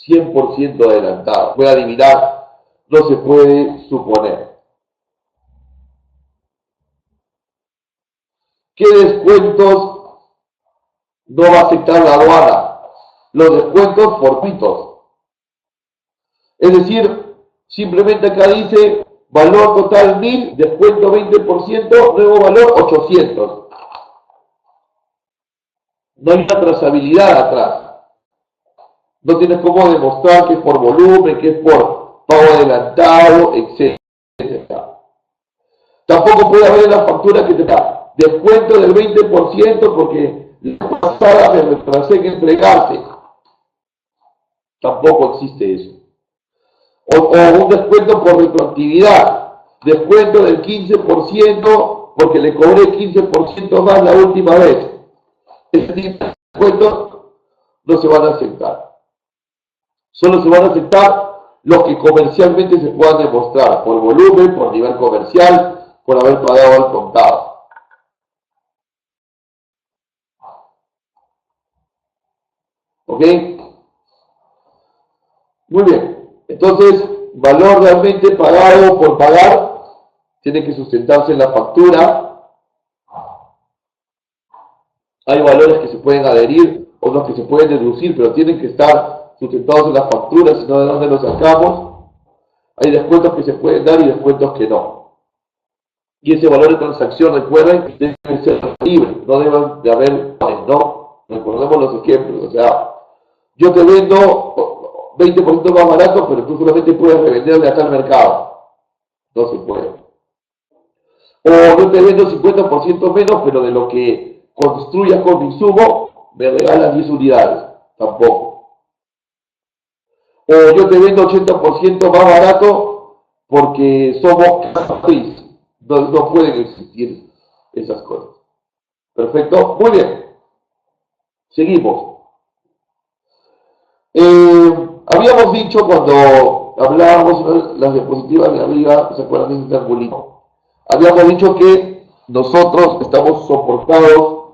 100% adelantado. Puede adivinar, no se puede suponer. ¿Qué descuentos no va a aceptar la aduana? Los descuentos fortuitos. Es decir, simplemente acá dice valor total 1.000, descuento 20%, nuevo valor 800. No hay una trazabilidad atrás. No tienes cómo demostrar que es por volumen, que es por pago adelantado, etc. Tampoco puede haber en la factura que te da descuento del 20% porque la pasada me retrasé en entregarte. Tampoco existe eso. O un descuento por retroactividad. Descuento del 15% porque le cobré 15% más la última vez. Ese tipo de descuentos no se van a aceptar. Solo se van a aceptar los que comercialmente se puedan demostrar por volumen, por nivel comercial, por haber pagado al contado. ¿Ok? Muy bien. Entonces, valor realmente pagado por pagar tiene que sustentarse en la factura. Hay valores que se pueden adherir, otros que se pueden deducir, pero tienen que estar sustentados en las facturas, sino de dónde los sacamos. Hay descuentos que se pueden dar y descuentos que no. Y ese valor de transacción, recuerden, debe ser libre, no deben de haber, ¿no? Recordemos los ejemplos, o sea, yo te vendo 20% más barato, pero tú solamente puedes revenderle acá al mercado. No se puede. O yo te vendo 50% menos, pero de lo que construyas con mi insumo, me regalas 10 unidades. Tampoco. O yo te vendo 80% más barato porque somos matriz. No pueden existir esas cosas. Perfecto. Muy bien. Seguimos. Habíamos dicho cuando hablábamos las diapositivas de arriba, ¿se acuerdan de ese triangulito? Habíamos dicho que nosotros estamos soportados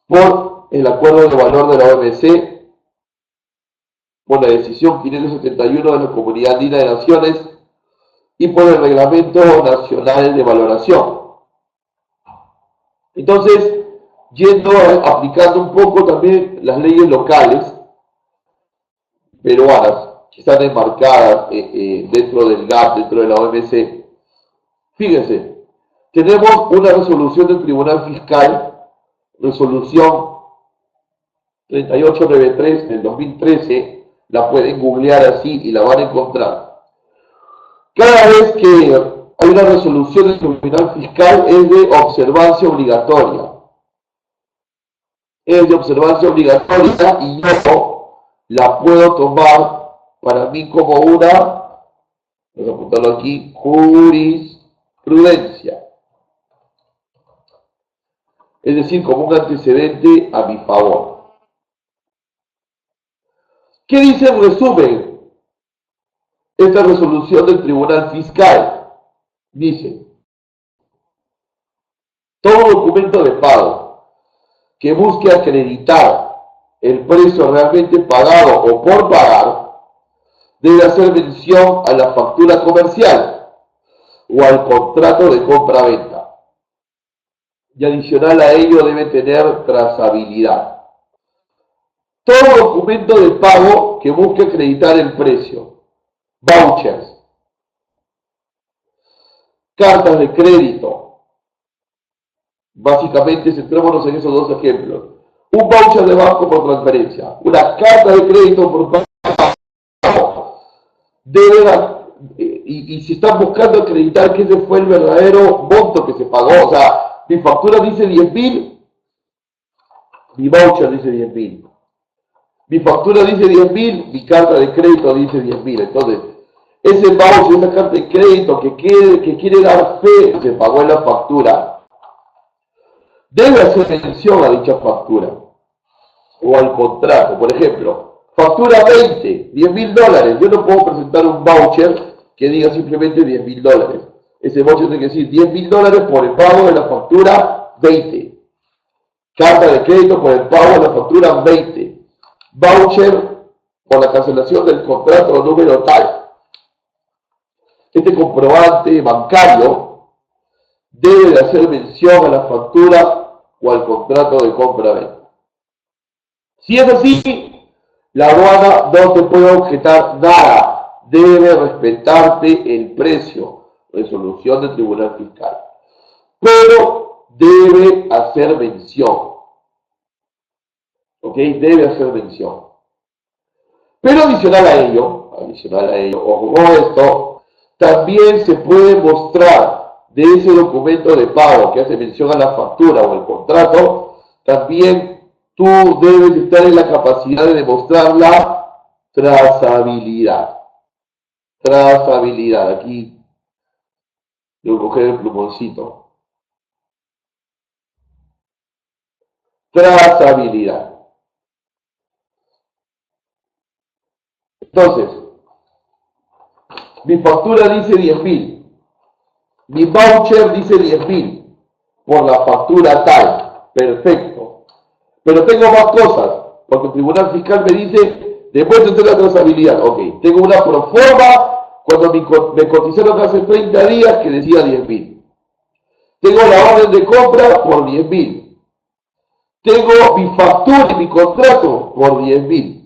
por el acuerdo de valor de la OMC, por la decisión 571 de la Comunidad Andina de Naciones y por el Reglamento Nacional de Valoración. Entonces, aplicando un poco también las leyes locales peruanas que están enmarcadas dentro del GAP, dentro de la OMC, fíjense, tenemos una resolución del Tribunal Fiscal, resolución 3893 del 2013, la pueden googlear así y la van a encontrar. Cada vez que hay una resolución del Tribunal Fiscal es de observancia obligatoria. Es de observancia obligatoria y yo la puedo tomar para mí como una, voy a apuntarlo aquí, jurisprudencia. Es decir, como un antecedente a mi favor. ¿Qué dice en resumen esta resolución del Tribunal Fiscal? Dice, todo documento de pago que busque acreditar el precio realmente pagado o por pagar debe hacer mención a la factura comercial o al contrato de compra-venta. Y adicional a ello debe tener trazabilidad. Todo documento de pago que busque acreditar el precio, vouchers, cartas de crédito, básicamente centrémonos en esos dos ejemplos. Un voucher de banco por transferencia, una carta de crédito por pago, y si están buscando acreditar que ese fue el verdadero monto que se pagó, o sea, mi factura dice 10.000, mi voucher dice 10.000. Mi factura dice 10.000, mi carta de crédito dice 10.000. Entonces, ese voucher, esa carta de crédito que quiere dar fe que se pagó en la factura, debe hacer mención a dicha factura o al contrato. Por ejemplo, factura 20, $10.000. Yo no puedo presentar un voucher que diga simplemente $10.000. Ese voucher tiene que decir $10.000 por el pago de la factura 20. Carta de crédito por el pago de la factura 20. Voucher por la cancelación del contrato número tal. Este comprobante bancario debe de hacer mención a la factura o al contrato de compra-venta. Si es así, la aduana no te puede objetar nada. Debe respetarte el precio. Resolución del Tribunal Fiscal. Pero debe hacer mención. ¿Ok? Debe hacer mención. Pero adicional a ello, ojo con esto, también se puede mostrar de ese documento de pago que hace mención a la factura o el contrato, también tú debes estar en la capacidad de demostrar la trazabilidad. Trazabilidad, aquí voy a coger el plumoncito. Trazabilidad. Entonces, mi factura dice 10.000, mi voucher dice 10.000 por la factura tal, perfecto. Pero tengo más cosas, porque el Tribunal Fiscal me dice, demuéstrate la trazabilidad. Ok, tengo una proforma cuando me cotizaron hace 30 días que decía 10.000. Tengo la orden de compra por 10.000. Tengo mi factura y mi contrato por 10.000.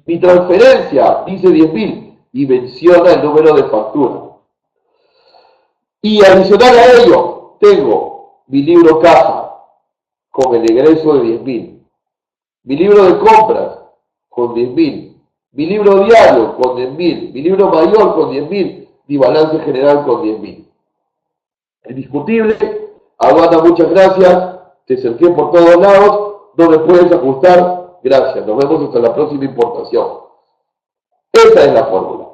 Mi transferencia dice 10.000 y menciona el número de factura. Y adicional a ello, tengo mi libro caja con el egreso de 10.000, mi libro de compras con 10.000, mi libro diario con 10.000, mi libro mayor con 10.000, mi balance general con 10.000. Indiscutible, aduana, muchas gracias, te cerqué por todos lados, no me puedes ajustar, gracias, nos vemos hasta la próxima importación. Esa es la fórmula.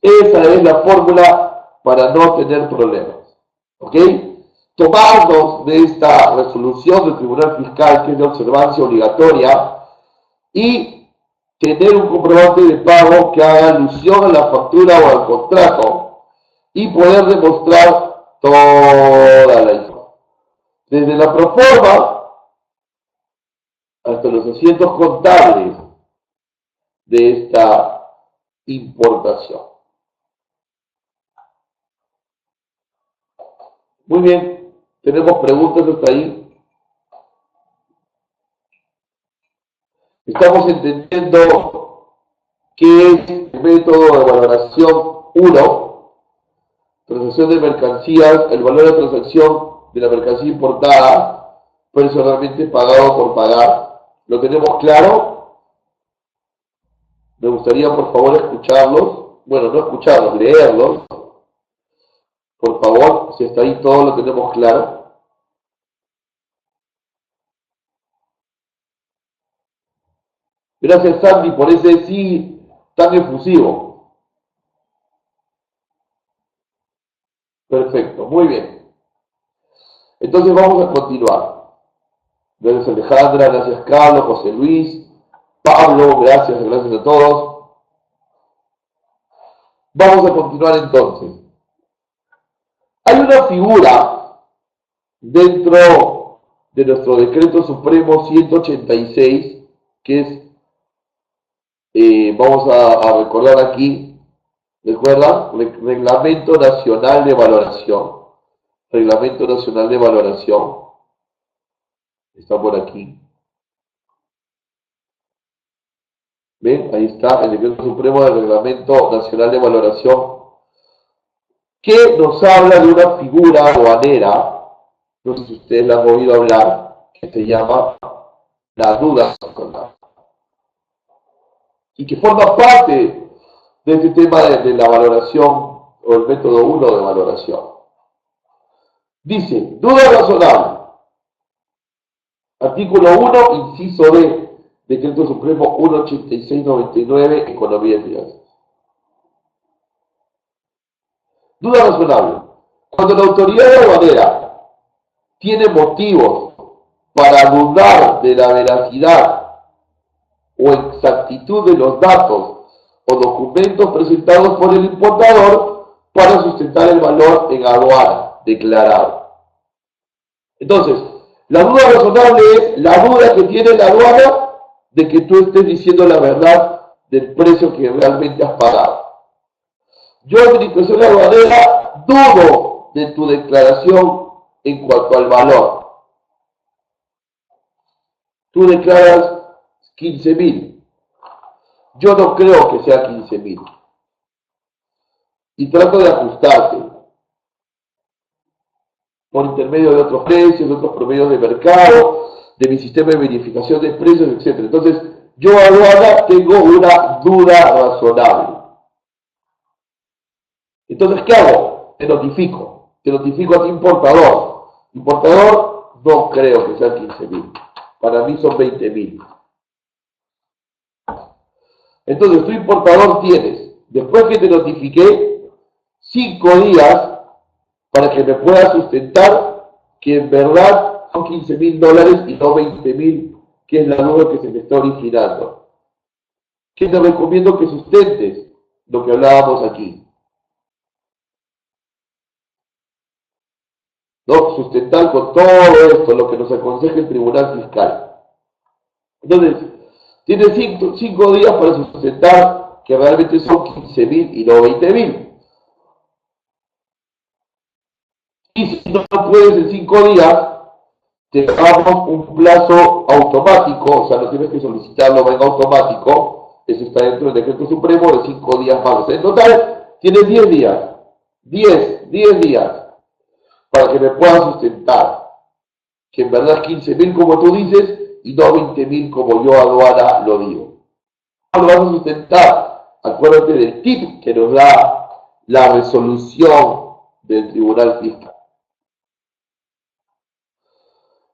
Esa es la fórmula para no tener problemas. ¿Ok? Tomarnos de esta resolución del Tribunal Fiscal, que es de observancia obligatoria, y tener un comprobante de pago que haga alusión a la factura o al contrato y poder demostrar toda la información. Desde la proforma hasta los asientos contables de esta importación. Muy bien, tenemos preguntas hasta ahí. Estamos entendiendo qué es el método de valoración 1, transacción de mercancías, el valor de transacción de la mercancía importada, personalmente pagado por pagar. ¿Lo tenemos claro? Me gustaría, por favor, escucharlos. Bueno, no escucharlos, leerlos. Por favor, si está ahí todo lo tenemos claro. Gracias, Sandy, por ese sí tan efusivo. Perfecto, muy bien. Entonces vamos a continuar. Gracias, Alejandra, gracias, Carlos, José Luis, Pablo, gracias a todos. Vamos a continuar entonces. Hay una figura dentro de nuestro decreto supremo 186, que es, vamos a recordar aquí, recuerda, Reglamento Nacional de Valoración. Reglamento Nacional de Valoración. Está por aquí. ¿Ven? Ahí está el decreto supremo del Reglamento Nacional de Valoración, que nos habla de una figura aduanera, no sé si ustedes la han oído hablar, que se llama la duda razonable, y que forma parte de este tema de la valoración o el método 1 de valoración. Dice, duda razonable, artículo 1, inciso D, decreto supremo 18699, economía y finanzas. Duda razonable. Cuando la autoridad aduanera tiene motivos para dudar de la veracidad o exactitud de los datos o documentos presentados por el importador para sustentar el valor en aduana declarado. Entonces, la duda razonable es la duda que tiene la aduana de que tú estés diciendo la verdad del precio que realmente has pagado. Yo, administración aduanera, dudo de tu declaración en cuanto al valor. Tú declaras 15.000. Yo no creo que sea 15.000. Y trato de ajustarte por intermedio de otros precios, de otros promedios de mercado, de mi sistema de verificación de precios, etc. Entonces, yo aduana tengo una duda razonable. Entonces, ¿qué hago? Te notifico a ti importador. Importador, no creo que sean 15.000. Para mí son 20.000. Entonces, tu importador tienes, después que te notifiqué, 5 días para que me puedas sustentar que en verdad son $15.000 y no 20.000, que es la duda que se me está originando. ¿Qué te recomiendo que sustentes? Lo que hablábamos aquí. ¿No? Sustentar con todo esto lo que nos aconseja el Tribunal Fiscal. Entonces, tienes 5 días para sustentar que realmente son 15.000 y no 20.000. Y si no puedes en 5 días, te damos un plazo automático, o sea, no tienes que solicitarlo en automático, eso está dentro del decreto supremo de 5 días más. En total, tienes 10 días, 10 días, para que me puedas sustentar, que en verdad es 15.000 como tú dices, y no 20.000 como yo aduana lo digo. ¿Cómo lo vas a sustentar? Acuérdate del tip que nos da la resolución del Tribunal Fiscal.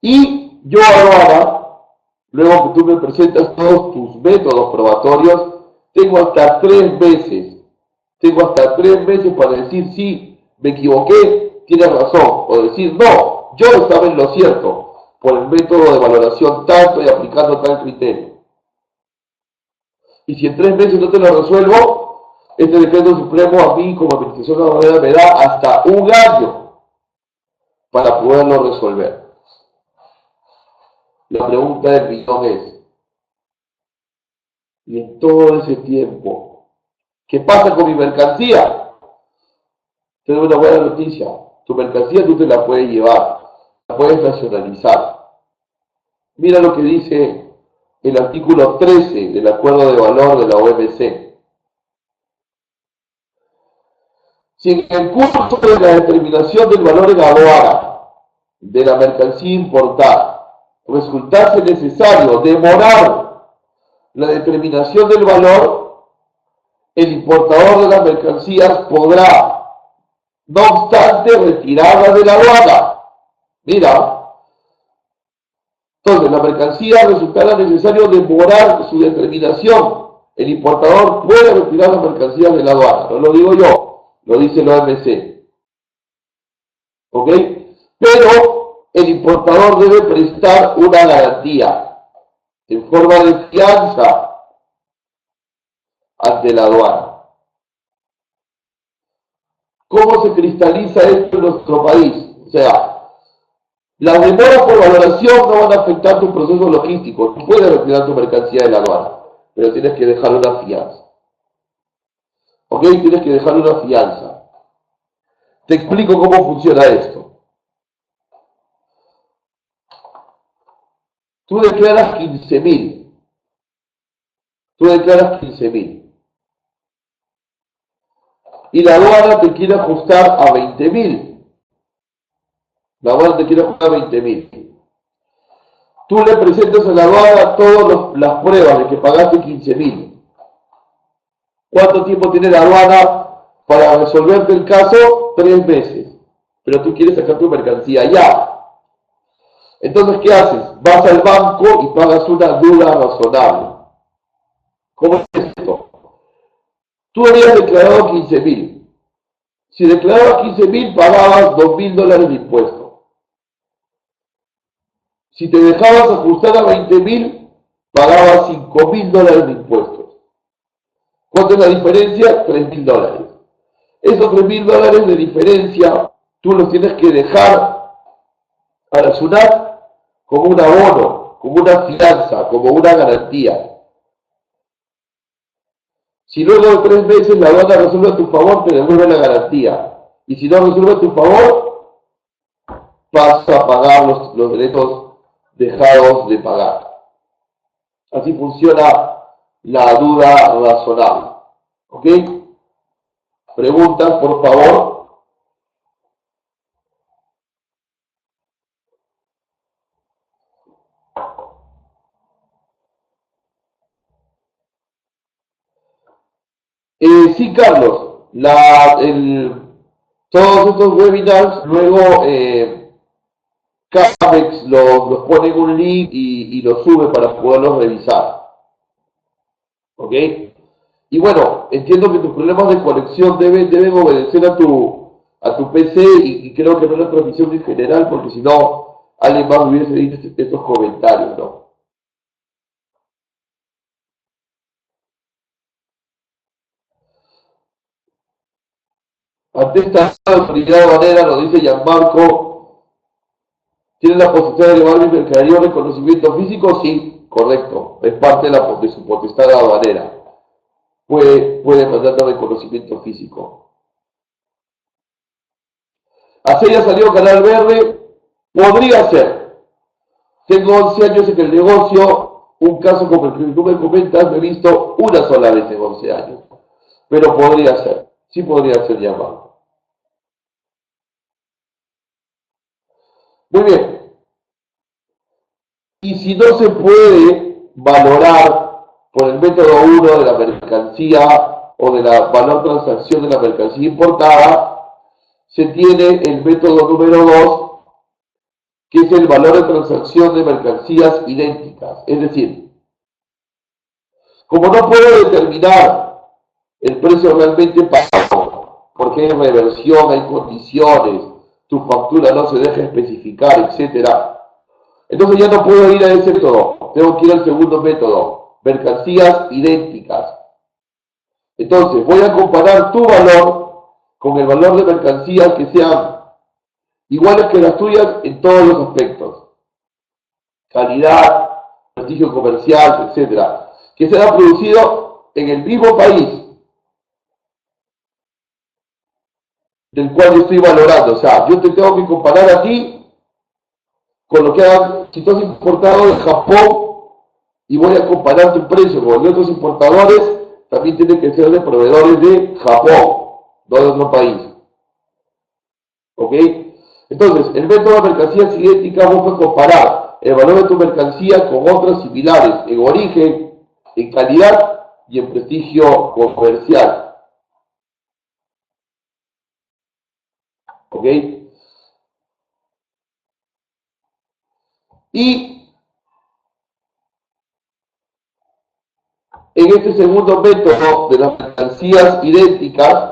Y yo aduana, luego que tú me presentas todos tus métodos probatorios, tengo hasta 3 meses. Tengo hasta 3 meses para decir sí, me equivoqué, tienes razón. O decir no, yo estaba en lo cierto, por el método de valoración tanto y aplicando tal criterio. Y si en 3 meses no te lo resuelvo, este decreto supremo a mí como administración aduanera me da hasta 1 año para poderlo resolver. La pregunta del millón es, y en todo ese tiempo, ¿qué pasa con mi mercancía? Te doy una buena noticia. Tu mercancía tú te la puedes llevar, la puedes nacionalizar. Mira lo que dice el artículo 13 del Acuerdo de Valor de la OMC. Si en el curso de la determinación del valor en aduana de la mercancía importada resultase necesario demorar la determinación del valor, el importador de las mercancías podrá, no obstante, retirarla de la aduana. Mira, entonces la mercancía resultará necesario demorar su determinación. El importador puede retirar las mercancías de la aduana, no lo digo yo, lo dice la OMC. ¿Ok? Pero el importador debe prestar una garantía en forma de fianza ante la aduana. ¿Cómo se cristaliza esto en nuestro país? O sea, las demoras por valoración no van a afectar tu proceso logístico. Tú puedes retirar tu mercancía de la aduana, pero tienes que dejar una fianza. ¿Ok? Tienes que dejar una fianza. Te explico cómo funciona esto. Tú declaras 15.000. Tú declaras 15.000. Y la aduana te quiere ajustar a 20.000. La aduana te quiere ajustar a 20.000. Tú le presentas a la aduana todas las pruebas de que pagaste 15.000. ¿Cuánto tiempo tiene la aduana para resolverte el caso? 3 meses. Pero tú quieres sacar tu mercancía ya. Entonces, ¿qué haces? Vas al banco y pagas una deuda razonable. ¿Cómo es esto? Tú habías declarado 15.000. Si declarabas 15.000, pagabas $2.000 de impuestos. Si te dejabas ajustar a 20.000, pagabas $5.000 de impuestos. ¿Cuánto es la diferencia? $3.000. Esos $3.000 de diferencia, tú los tienes que dejar a la SUNAT como un abono, como una fianza, como una garantía. Si luego de 3 meses la aduana resuelve a tu favor, te devuelve la garantía. Y si no resuelve a tu favor, vas a pagar los derechos dejados de pagar. Así funciona la duda razonable. ¿Ok? Preguntas, por favor. Sí, Carlos. Todos estos webinars luego Capex los pone en un link y los sube para poderlos revisar. ¿Ok? Y bueno, entiendo que tus problemas de conexión deben obedecer a tu PC y creo que no es la transmisión en general, porque si no, alguien más hubiese dicho estos comentarios, ¿no? Ante esta autoridad aduanera, nos dice Gianmarco, ¿tiene la posibilidad de llevar mi mercadería de conocimiento físico? Sí, correcto, es parte de su potestad aduanera. Puede mandarlo de conocimiento físico. ¿Así ya salió Canal Verde? Podría ser. Tengo 11 años en el negocio, un caso como el que tú me comentas, me he visto una sola vez en 11 años. Pero podría ser, sí podría ser llamado. Muy bien. Y si no se puede valorar por el método 1 de la mercancía o de la valor transacción de la mercancía importada, se tiene el método número 2, que es el valor de transacción de mercancías idénticas. Es decir, como no puedo determinar el precio realmente pagado, porque hay reversión, hay condiciones, tu factura no se deja especificar, etc. Entonces ya no puedo ir a ese método, tengo que ir al segundo método, mercancías idénticas. Entonces voy a comparar tu valor con el valor de mercancías que sean iguales que las tuyas en todos los aspectos. Calidad, prestigio comercial, etc. Que se haya producido en el mismo país del cual yo estoy valorando. O sea, yo te tengo que comparar a ti con lo que hagan, si tú has importado de Japón y voy a comparar tu precio con otros importadores, también tienen que ser de proveedores de Japón, no de otro país. ¿Ok? Entonces, el método de mercancías idénticas busca comparar el valor de tu mercancía con otras similares en origen, en calidad y en prestigio comercial. ¿Ok? Y en este segundo método de las mercancías idénticas,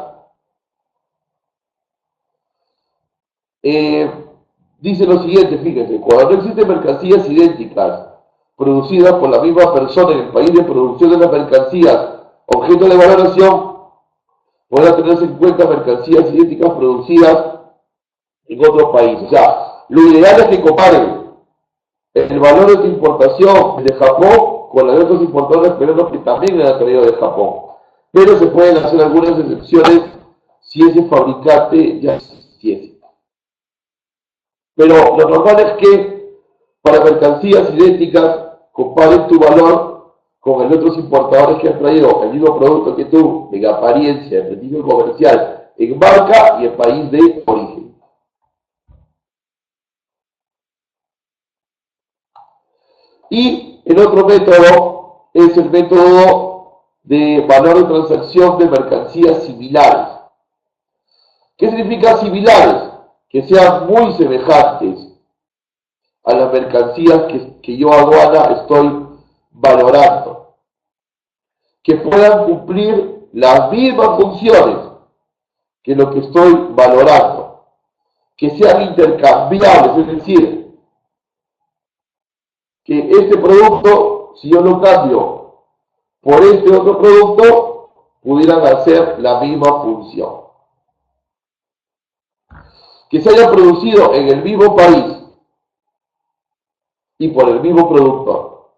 dice lo siguiente, fíjense, cuando no existen mercancías idénticas producidas por la misma persona en el país de producción de las mercancías, objeto de valoración, podrá tenerse en cuenta mercancías idénticas producidas en otro país. O sea, lo ideal es que comparen el valor de tu importación de Japón con la de otros importadores peruanos que también han traído de Japón. Pero se pueden hacer algunas excepciones si ese fabricante ya existiese. Pero lo normal es que para mercancías idénticas comparen tu valor con el de otros importadores que han traído el mismo producto que tú, en apariencia, en prestigio comercial, en marca y en país de origen. Y el otro método es el método de valor de transacción de mercancías similares. ¿Qué significa similares? Que sean muy semejantes a las mercancías que yo aduana estoy valorando, que puedan cumplir las mismas funciones que lo que estoy valorando, que sean intercambiables, es decir, que este producto, si yo lo cambio por este otro producto, pudieran hacer la misma función. Que se haya producido en el mismo país y por el mismo productor.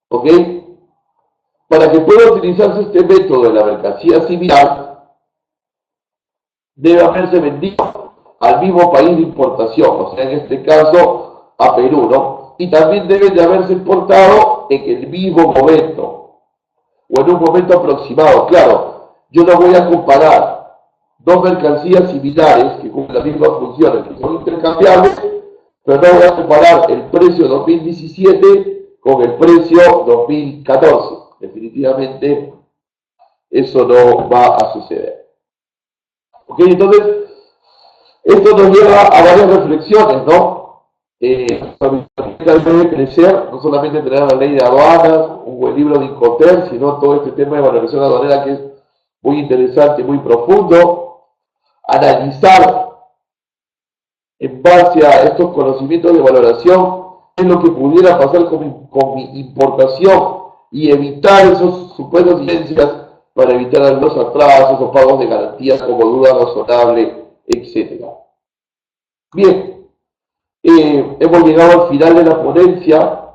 ¿Ok? Para que pueda utilizarse este método de la mercancía similar, debe haberse vendido al mismo país de importación, o sea, en este caso a Perú, ¿no? Y también debe de haberse importado en el mismo momento, o en un momento aproximado. Claro, yo no voy a comparar dos mercancías similares que cumplen las mismas funciones, que son intercambiables, pero no voy a comparar el precio 2017 con el precio 2014. Definitivamente eso no va a suceder. ¿Ok? Entonces, esto nos lleva a varias reflexiones, ¿no? Debe crecer, no solamente tener la ley de aduanas, un buen libro de Incoterm, sino todo este tema de valoración aduanera que es muy interesante, muy profundo. Analizar en base a estos conocimientos de valoración qué es lo que pudiera pasar con mi importación y evitar esos supuestos incidencias para evitar algunos atrasos o pagos de garantías como duda razonable, etc. Bien, hemos llegado al final de la ponencia.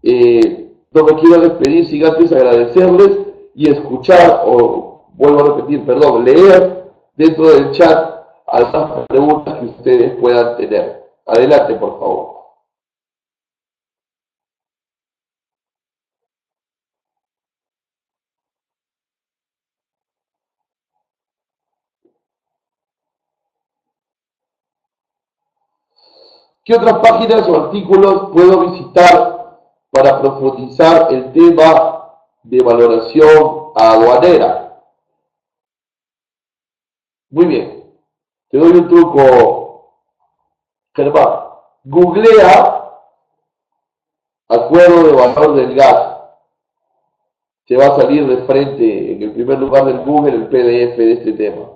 No me quiero despedir sin antes agradecerles y escuchar, o vuelvo a repetir, perdón, leer dentro del chat algunas preguntas que ustedes puedan tener. Adelante, por favor. ¿Qué otras páginas o artículos puedo visitar para profundizar el tema de valoración aduanera? Muy bien, te doy un truco, Germán. Googlea acuerdo de valor del gas. Te va a salir de frente en el primer lugar del Google el PDF de este tema.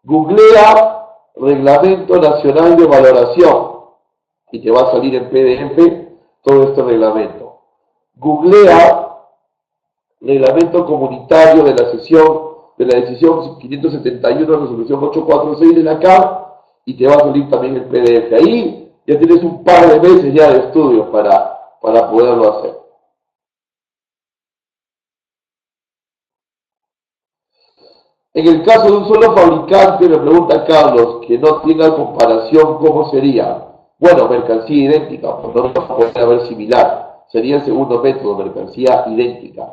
Googlea Reglamento Nacional de Valoración y te va a salir en PDF todo este reglamento. Googlea Reglamento Comunitario de la decisión 571, resolución 846 de la CAR, y te va a salir también el PDF. Ahí ya tienes un par de meses ya de estudio para poderlo hacer. En el caso de un solo fabricante, me pregunta Carlos, que no tenga comparación, ¿cómo sería? Bueno, mercancía idéntica, pues no puede haber similar. Sería el segundo método, mercancía idéntica.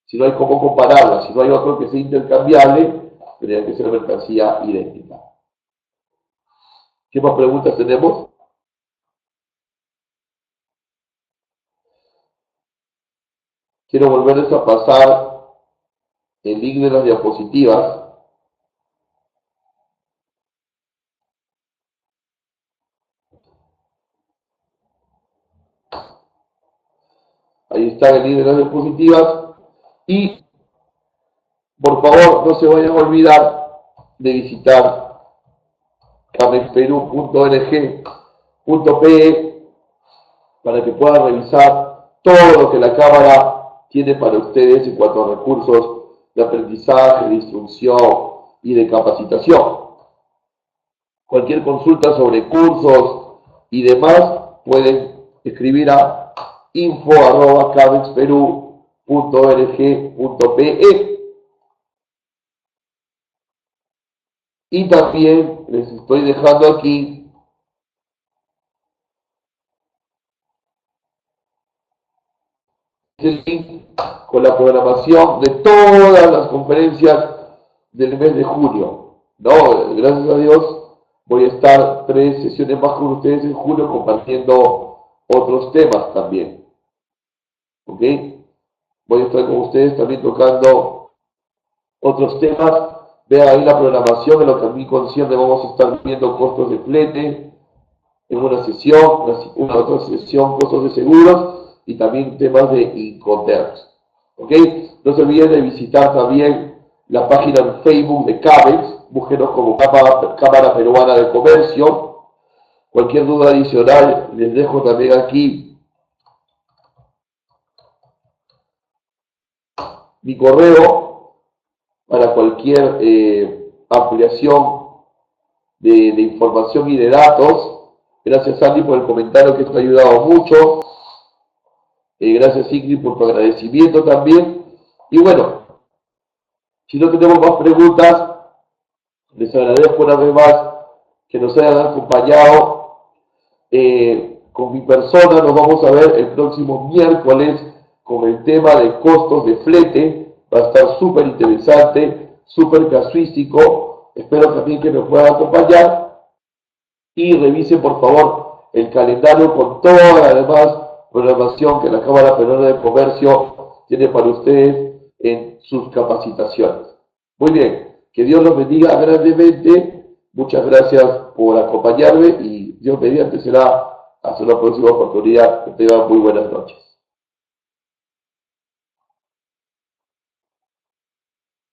Si no hay cómo compararla, si no hay otro que sea intercambiable, tendría que ser mercancía idéntica. ¿Qué más preguntas tenemos? Quiero volverles a pasar el link de las diapositivas. Ahí está el link de las diapositivas. Y, por favor, no se vayan a olvidar de visitar camexperú.org.pe para que puedan revisar todo lo que la Cámara tiene para ustedes en cuanto a recursos de aprendizaje, de instrucción y de capacitación. Cualquier consulta sobre cursos y demás pueden escribir a info@camexperú.org.pe. Y también les estoy dejando aquí el link con la programación de todas las conferencias del mes de junio. No, gracias a Dios voy a estar 3 sesiones más con ustedes en junio compartiendo otros temas también. ¿Ok? Voy a estar con ustedes también tocando otros temas. Vean ahí la programación, en lo que a mí concierne vamos a estar viendo costos de flete en una sesión, una otra sesión, costos de seguros y también temas de Incoterms. ¿Ok? No se olviden de visitar también la página en Facebook de CABEX, búsquenos como Cámara Peruana de Comercio. Cualquier duda adicional les dejo también aquí mi correo para cualquier ampliación de información y de datos. Gracias, Andy, por el comentario, que esto ha ayudado mucho. Gracias, Ingrid, por tu agradecimiento también. Y bueno, si no tenemos más preguntas, les agradezco una vez más que nos hayan acompañado. Con mi persona nos vamos a ver el próximo miércoles con el tema de costos de flete. Va a estar súper interesante, súper casuístico. Espero también que me puedan acompañar. Y revisen, por favor, el calendario con toda la demás programación que la Cámara Peruana de Comercio tiene para ustedes en sus capacitaciones. Muy bien, que Dios los bendiga grandemente. Muchas gracias por acompañarme y Dios mediante será hasta una próxima oportunidad. Que tengan muy buenas noches.